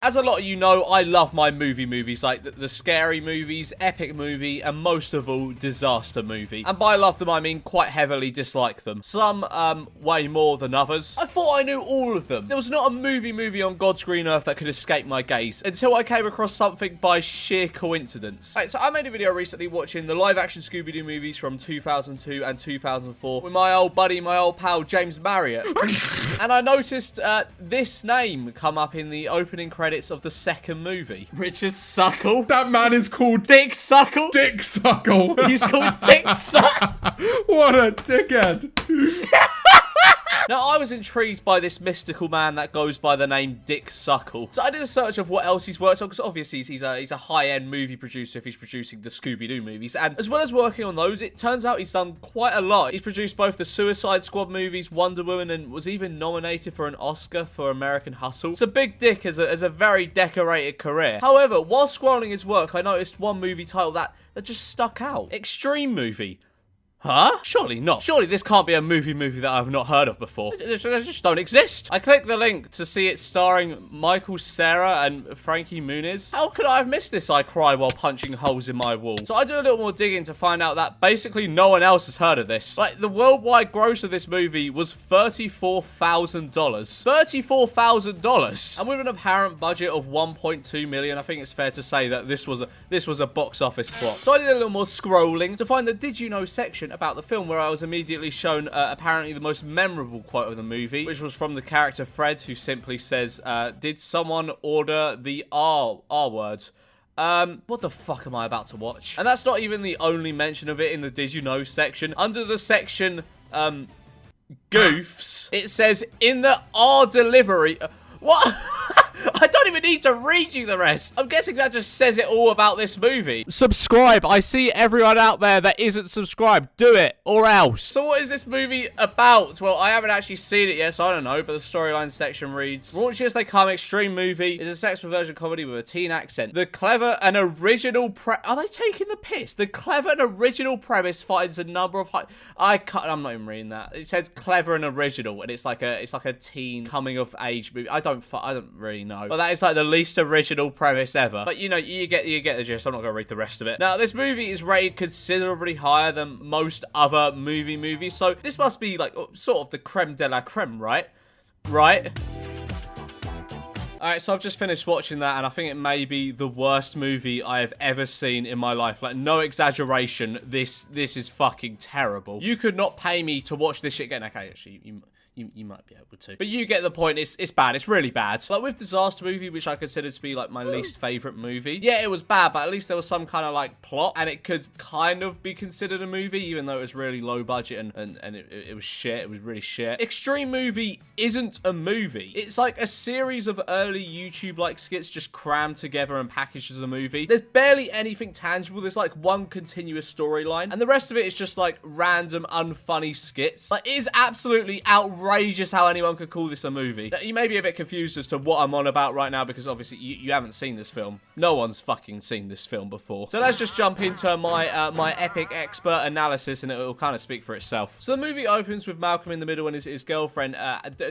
As a lot of you know, I love my movies, like the scary movies, epic movie, and most of all, disaster movie. And by love them, I mean quite heavily dislike them. Some, way more than others. I thought I knew all of them. There was not a movie on God's green earth that could escape my gaze, until I came across something by sheer coincidence. Right, so I made a video recently watching the live-action Scooby-Doo movies from 2002 and 2004 with my old buddy, my old pal, James Marriott. And I noticed, this name come up in the opening credits of the second movie. Richard Suckle. That man is called Dick Suckle. Dick Suckle. He's called Dick Suckle. What a dickhead. Now, I was intrigued by this mystical man that goes by the name Dick Suckle. So I did a search of what else he's worked on, because obviously he's a high-end movie producer if he's producing the Scooby-Doo movies. And as well as working on those, it turns out he's done quite a lot. He's produced both the Suicide Squad movies, Wonder Woman, and was even nominated for an Oscar for American Hustle. So Big Dick has a very decorated career. However, while scrolling his work, I noticed one movie title that just stuck out. Extreme Movie. Huh? Surely not. Surely this can't be a movie that I've not heard of before. They just don't exist. I clicked the link to see it starring Michael Cera and Frankie Muniz. How could I have missed this? I cry while punching holes in my wall. So I do a little more digging to find out that basically no one else has heard of this. Like, the worldwide gross of this movie was $34,000. $34,000. And with an apparent budget of 1.2 million, I think it's fair to say that this was a box office flop. So I did a little more scrolling to find the Did You Know section about the film, where I was immediately shown apparently the most memorable quote of the movie, which was from the character Fred, who simply says, did someone order the R word? What the fuck am I about to watch? And that's not even the only mention of it in the Did You Know section. Under the section, goofs, it says, in the R delivery... What? I don't even need to read you the rest. I'm guessing that just says it all about this movie. Subscribe. I see everyone out there that isn't subscribed. Do it, or else. So what is this movie about? Well, I haven't actually seen it yet, so I don't know, but the storyline section reads, raunchy as they come, extreme movie is a sex perversion comedy with a teen accent. The clever and original Are they taking the piss? The clever and original premise finds a number of I'm not even reading that. It says clever and original, and it's like a teen coming of age movie. I don't really know. But that is like the least original premise ever. But you know, you get the gist. I'm not going to read the rest of it. Now, this movie is rated considerably higher than most other movies. So this must be like sort of the creme de la creme, right? Right? Alright, so I've just finished watching that, and I think it may be the worst movie I have ever seen in my life. Like, no exaggeration, this is fucking terrible. You could not pay me to watch this shit again. Okay, actually, you might be able to. But you get the point. It's bad. It's really bad. Like with Disaster Movie, which I consider to be like my least favorite movie. Yeah, it was bad, but at least there was some kind of like plot, and it could kind of be considered a movie, even though it was really low budget and it was shit. It was really shit. Extreme Movie isn't a movie. It's like a series of early YouTube-like skits just crammed together and packaged as a movie. There's barely anything tangible. There's like one continuous storyline, and the rest of it is just like random, unfunny skits. Like, it is absolutely outrageous how anyone could call this a movie. Now, you may be a bit confused as to what I'm on about right now, because obviously you haven't seen this film. No one's fucking seen this film before. So let's just jump into my my epic expert analysis, and it'll kind of speak for itself. So the movie opens with Malcolm in the middle and his girlfriend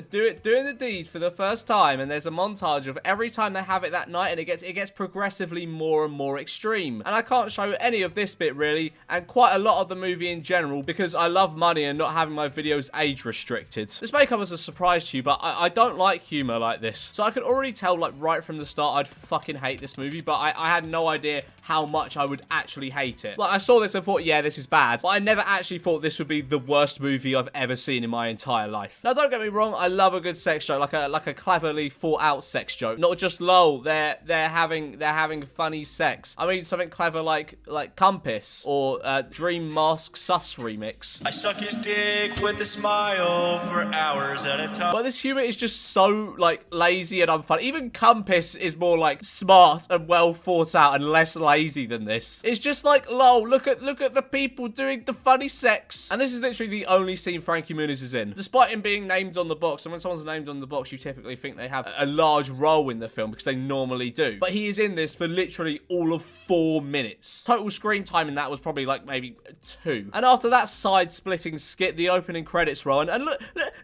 doing the deed for the first time, and there's a montage of every time they have it that night, and it gets progressively more and more extreme. And I can't show any of this bit really, and quite a lot of the movie in general, because I love money and not having my videos age restricted. This may come as a surprise to you, but I don't like humor like this. So I could already tell, like, right from the start, I'd fucking hate this movie, but I had no idea how much I would actually hate it. Like, I saw this and thought, yeah, this is bad, but I never actually thought this would be the worst movie I've ever seen in my entire life. Now, don't get me wrong, I love a good sex joke, like a cleverly thought out sex joke. Not just lol, they're having funny sex. I mean, something clever like Compass or Dream Mask Sus remix. I suck his dick with a smile for hours at a time. But this humor is just so, like, lazy and unfunny. Even Compass is more, like, smart and well thought out and less lazy than this. It's just like, lol, look at the people doing the funny sex. And this is literally the only scene Frankie Muniz is in. Despite him being named on the box, and when someone's named on the box, you typically think they have a large role in the film, because they normally do. But he is in this for literally all of 4 minutes. Total screen time in that was probably, like, maybe 2. And after that side-splitting skit, the opening credits roll, and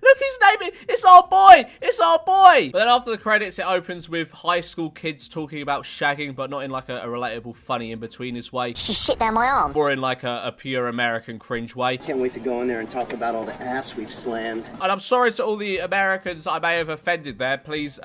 Look, his name. It's our boy. It's our boy. But then after the credits, it opens with high school kids talking about shagging, but not in like a relatable, funny in-betweeners way. She shit down my arm. Or in like a pure American cringe way. Can't wait to go in there and talk about all the ass we've slammed. And I'm sorry to all the Americans I may have offended there. Please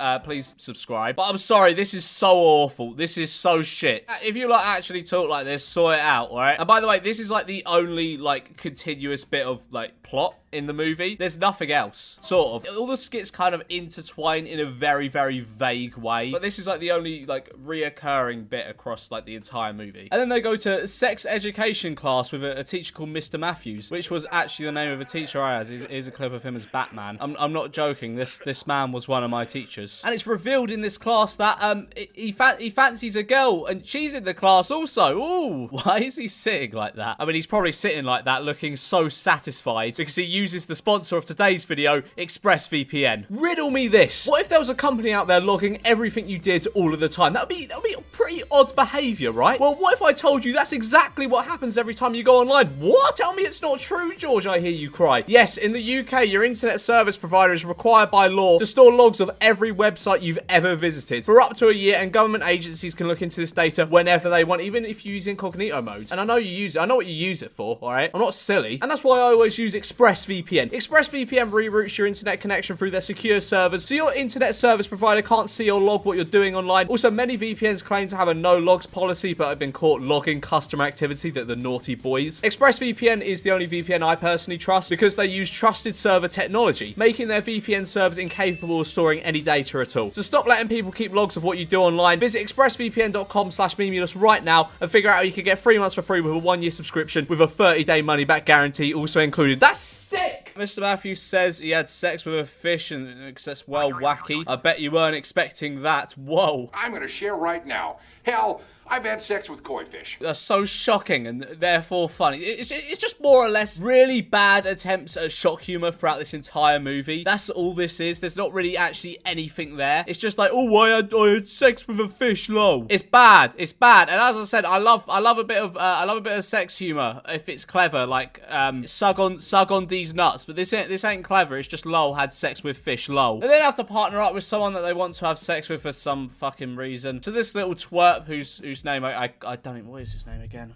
subscribe. But I'm sorry, this is so awful. This is so shit. If you like actually talk like this, sort it out, alright? And by the way, this is like the only like continuous bit of like plot in the movie. There's nothing else, sort of. All the skits kind of intertwine in a very, very vague way. But this is like the only like reoccurring bit across like the entire movie. And then they go to sex education class with a teacher called Mr. Matthews, which was actually the name of a teacher I had. Here's a clip of him as Batman. I'm not joking. This man was one of my teachers. And it's revealed in this class that he fancies a girl and she's in the class also. Ooh, why is he sitting like that? I mean, he's probably sitting like that looking so satisfied because he uses the sponsor of today's video, ExpressVPN. Riddle me this. What if there was a company out there logging everything you did all of the time? That'd be pretty odd behavior, right? Well, what if I told you that's exactly what happens every time you go online? What? Tell me it's not true, George, I hear you cry. Yes, in the UK, your internet service provider is required by law to store logs of every website you've ever visited for up to a year, and government agencies can look into this data whenever they want, even if you use incognito mode. And I know you use it. I know what you use it for, all right? I'm not silly. And that's why I always use ExpressVPN. ExpressVPN reroutes your internet connection through their secure servers, so your internet service provider can't see or log what you're doing online. Also, many VPNs claim to have a no logs policy, but have been caught logging customer activity, that the naughty boys. ExpressVPN is the only VPN I personally trust because they use trusted server technology, making their VPN servers incapable of storing any data at all. So stop letting people keep logs of what you do online. Visit expressvpn.com/memulous right now and figure out how you can get 3 months for free with a 1-year subscription with a 30-day money-back guarantee also included. That's sick! Mr. Matthews says he had sex with a fish and that's well wacky. I bet you weren't expecting that. Whoa. I'm gonna share right now. Hell, I've had sex with koi fish. That's so shocking and therefore funny. It's just more or less really bad attempts at shock humor throughout this entire movie. That's all this is. There's not really actually anything there. It's just like, oh, I had sex with a fish, lol. It's bad. It's bad. And as I said, I love a bit of sex humor if it's clever, like sug on these nuts. But this ain't clever. It's just lol, had sex with fish, lol. They then have to partner up with someone that they want to have sex with for some fucking reason. So this little twerp whose name I don't even, what is his name again?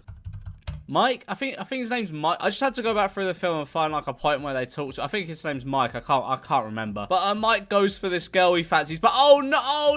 Mike? I think his name's Mike. I just had to go back through the film and find like a point where they talk to. I think his name's Mike. I can't remember. But Mike goes for this girl he fancies. But oh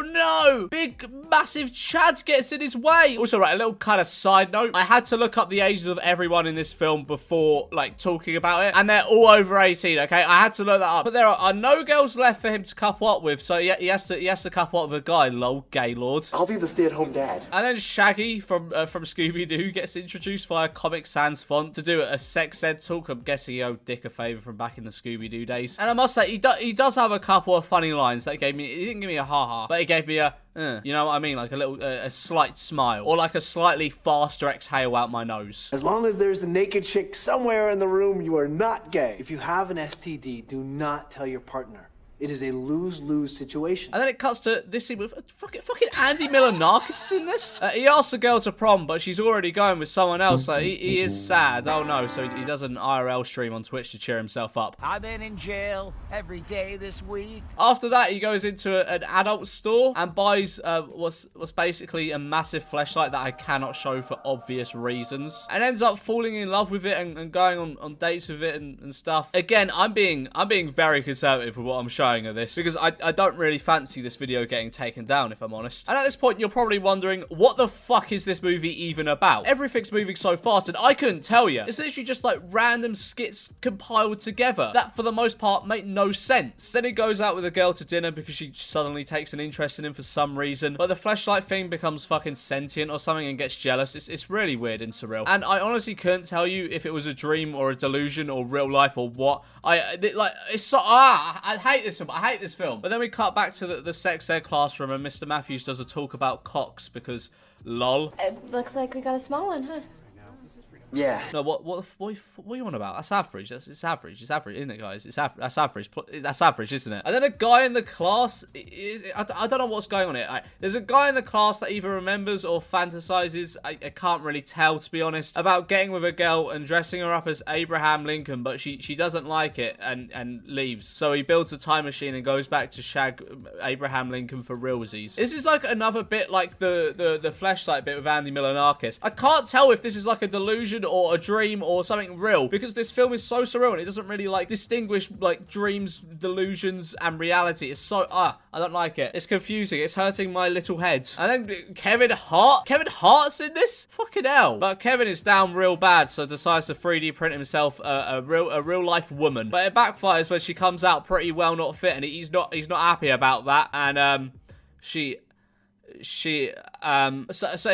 no! Big massive Chad gets in his way. Also, right, a little kind of side note. I had to look up the ages of everyone in this film before like talking about it, and they're all over 18. Okay, I had to look that up. But there are no girls left for him to couple up with, so he has to couple up with a guy. Lol, gaylord. I'll be the stay-at-home dad. And then Shaggy from Scooby-Doo gets introduced via Comic Sans font to do a sex ed talk. I'm guessing he owed Dick a favour from back in the Scooby-Doo days. And I must say, he does have a couple of funny lines that gave me, he didn't give me a ha-ha, but he gave me a, you know what I mean? Like a little, a slight smile. Or like a slightly faster exhale out my nose. As long as there's a naked chick somewhere in the room, you are not gay. If you have an STD, do not tell your partner. It is a lose-lose situation. And then it cuts to this scene with fucking Andy Milonakis is in this. He asks the girl to prom, but she's already going with someone else. Like, he is sad. Oh no, so he does an IRL stream on Twitch to cheer himself up. I've been in jail every day this week. After that, he goes into an adult store and buys what's basically a massive fleshlight that I cannot show for obvious reasons, and ends up falling in love with it and going on dates with it and stuff. Again, I'm being very conservative with what I'm showing of this because I don't really fancy this video getting taken down, if I'm honest. And at this point, you're probably wondering, what the fuck is this movie even about? Everything's moving so fast, and I couldn't tell you. It's literally just like random skits compiled together that, for the most part, make no sense. Then he goes out with a girl to dinner because she suddenly takes an interest in him for some reason, but the fleshlight thing becomes fucking sentient or something and gets jealous. It's really weird and surreal. And I honestly couldn't tell you if it was a dream or a delusion or real life or what. I hate this film. I hate this film. But then we cut back to the sex ed classroom and Mr. Matthews does a talk about cocks because lol. It looks like we got a small one, huh? Yeah. No, what are you on about? That's average. It's average. It's average, isn't it, guys? That's average. That's average, isn't it? And then a guy in the class, I don't know what's going on here. There's a guy in the class that either remembers or fantasizes, I can't really tell, to be honest, about getting with a girl and dressing her up as Abraham Lincoln, but she doesn't like it and leaves. So he builds a time machine and goes back to shag Abraham Lincoln for realsies. This is like another bit like the fleshlight bit with Andy Milonakis. I can't tell if this is like a delusion or a dream or something real, because this film is so surreal and it doesn't really like distinguish like dreams, delusions and reality. It's so I don't like it. It's confusing. It's hurting my little head. And then Kevin Hart's in this? Fucking hell. But Kevin is down real bad, so decides to 3D print himself a real life woman. But it backfires when she comes out pretty well not fit, and he's not happy about that. And so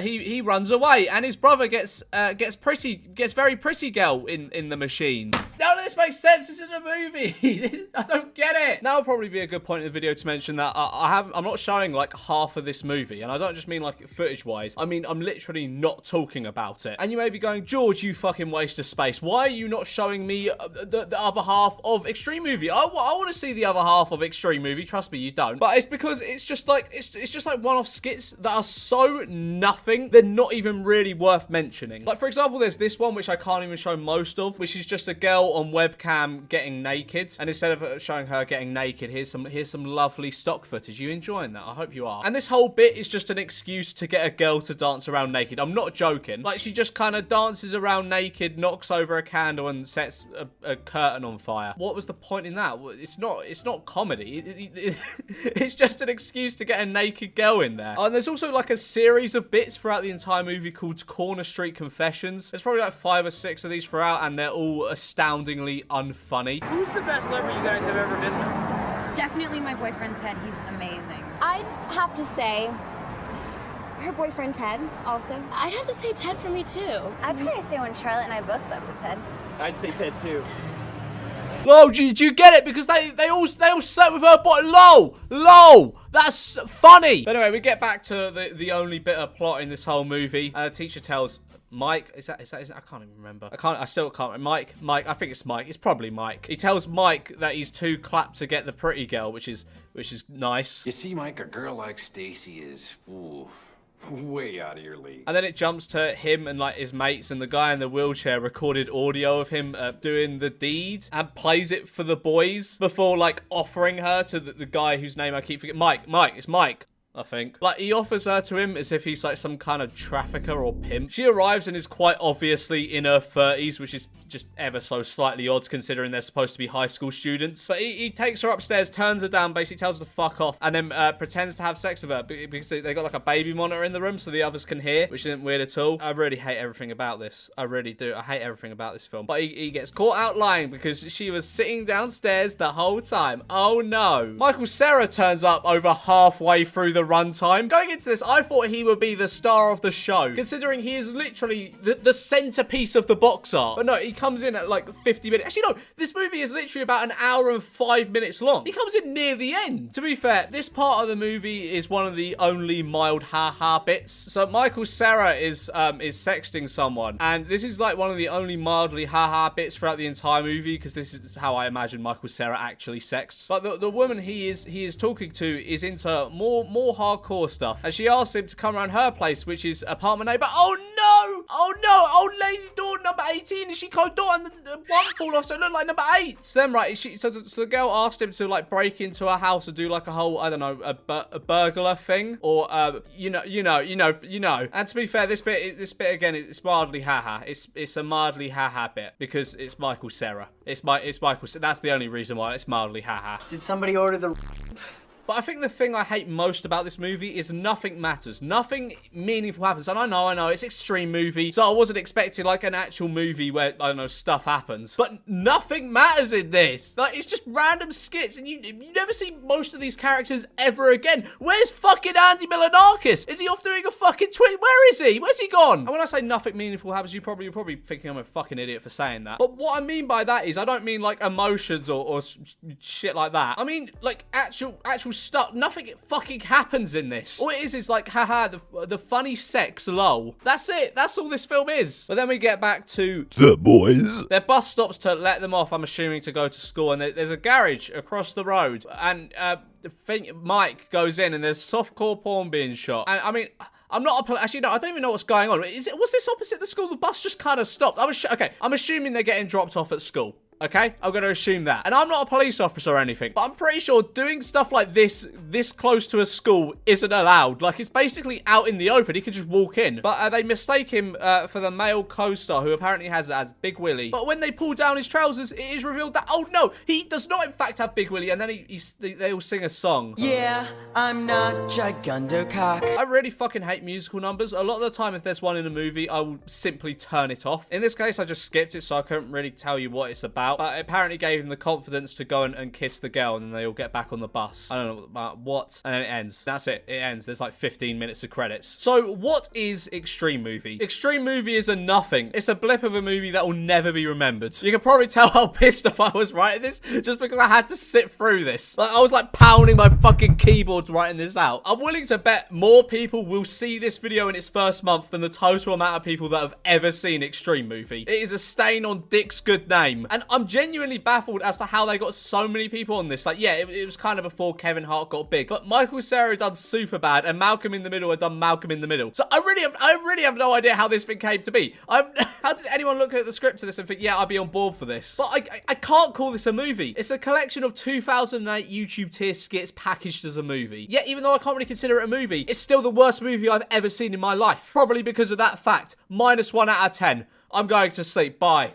he runs away, and his brother gets very pretty girl in the machine. None of this makes sense. This is a movie. I don't get it. Now would probably be a good point in the video to mention that I'm not showing like half of this movie, and I don't just mean like footage wise. I mean I'm literally not talking about it. And you may be going, George, you fucking waste of space. Why are you not showing me the other half of Extreme Movie? I want to see the other half of Extreme Movie. Trust me, you don't. But it's because it's just like one-off skits that are so nothing, they're not even really worth mentioning. Like, for example, there's this one which I can't even show most of, which is just a girl on webcam getting naked, and instead of showing her getting naked, here's some lovely stock footage. You enjoying that? I hope you are. And this whole bit is just an excuse to get a girl to dance around naked. I'm not joking. Like, she just kind of dances around naked, knocks over a candle, and sets a curtain on fire. What was the point in that? It's not comedy. It's just an excuse to get a naked girl in there. And there's also like a series of bits throughout the entire movie called Corner Street Confessions. There's probably like 5 or 6 of these throughout, and they're all astoundingly unfunny. Who's the best lover you guys have ever been with? Definitely my boyfriend Ted. He's amazing. I'd have to say her boyfriend Ted also. I'd have to say Ted for me too. I'd probably say when Charlotte and I both slept with Ted. I'd say Ted too. Lol, do you get it? Because they all slept with her, but lol, that's funny. But anyway, we get back to the only bit of plot in this whole movie. The teacher tells Mike, is that, I can't even remember. I still can't. Mike, I think it's Mike. It's probably Mike. He tells Mike that he's too clapped to get the pretty girl, which is nice. You see, Mike, a girl like Stacy is, ooh, way out of your league. And then it jumps to him and like his mates, and the guy in the wheelchair recorded audio of him doing the deed and plays it for the boys before like offering her to the guy whose name I keep forgetting. Mike, it's Mike, I think. Like, he offers her to him as if he's like some kind of trafficker or pimp. She arrives and is quite obviously in her 30s, which is just ever so slightly odd considering they're supposed to be high school students. But he takes her upstairs, turns her down, basically tells her to fuck off, and then pretends to have sex with her because they got like a baby monitor in the room so the others can hear, which isn't weird at all. I really hate everything about this. I really do. I hate everything about this film. But he gets caught out lying because she was sitting downstairs the whole time. Oh no. Michael Cera turns up over halfway through the runtime. Going into this, I thought he would be the star of the show, considering he is literally the centerpiece of the box art. But no, he comes in at like 50 minutes. Actually, no, this movie is literally about an hour and 5 minutes long. He comes in near the end. To be fair, this part of the movie is one of the only mild ha-ha bits. So Michael Cera is sexting someone, and this is like one of the only mildly ha-ha bits throughout the entire movie, because this is how I imagine Michael Cera actually sexts. But the woman he is talking to is into more hardcore stuff, and she asks him to come around her place, which is apartment A. But oh no, old lady door number 18, and she code door and the one fall off, so it looked like number 8. So then, right, so the girl asked him to like break into a house and do like a whole, I don't know, a burglar thing, or you know. And to be fair, this bit again, it's mildly haha. It's a mildly haha bit because it's Michael Cera. It's Michael. That's the only reason why it's mildly haha. Did somebody order the... But I think the thing I hate most about this movie is nothing matters. Nothing meaningful happens. And I know, it's Extreme Movie, so I wasn't expecting like an actual movie where, I don't know, stuff happens. But nothing matters in this. Like, it's just random skits, and you never see most of these characters ever again. Where's fucking Andy Milonakis? Is he off doing a fucking tweet? Where is he? Where's he gone? And when I say nothing meaningful happens, you're probably thinking I'm a fucking idiot for saying that. But what I mean by that is I don't mean like emotions or shit like that. I mean like actual stuff. Nothing fucking happens in this. All it is like, haha, the funny sex, lol. That's it. That's all this film is. But then we get back to the boys. Their bus stops to let them off, I'm assuming, to go to school. And there's a garage across the road. And Mike goes in and there's softcore porn being shot. And I mean, I'm not actually, no, I don't even know what's going on. Was this opposite the school? The bus just kind of stopped. Okay, I'm assuming they're getting dropped off at school. Okay, I'm going to assume that. And I'm not a police officer or anything, but I'm pretty sure doing stuff like this close to a school isn't allowed. Like, it's basically out in the open. He could just walk in. But they mistake him for the male co-star who apparently has Big Willie. But when they pull down his trousers, it is revealed that, oh no, he does not in fact have Big Willie. And then they all sing a song. Yeah, I'm not Gigandocock. I really fucking hate musical numbers. A lot of the time, if there's one in a movie, I will simply turn it off. In this case, I just skipped it, so I couldn't really tell you what it's about. But it apparently gave him the confidence to go and kiss the girl, and then they all get back on the bus. I don't know about what. And then it ends. That's it. It ends. There's like 15 minutes of credits. So what is Extreme Movie? Extreme Movie is a nothing. It's a blip of a movie that will never be remembered. You can probably tell how pissed off I was writing this just because I had to sit through this. Like, I was like pounding my fucking keyboard writing this out. I'm willing to bet more people will see this video in its first month than the total amount of people that have ever seen Extreme Movie. It is a stain on Dick's good name. And I'm genuinely baffled as to how they got so many people on this. Like, yeah, it was kind of before Kevin Hart got big, but Michael Cera had done Superbad and Malcolm in the Middle had done Malcolm in the Middle. So I really have no idea how this thing came to be. How did anyone look at the script of this and think, yeah, I'd be on board for this? But I can't call this a movie. It's a collection of 2008 YouTube tier skits packaged as a movie. Yet, even though I can't really consider it a movie, it's still the worst movie I've ever seen in my life. Probably because of that fact. -1 out of 10. I'm going to sleep. Bye.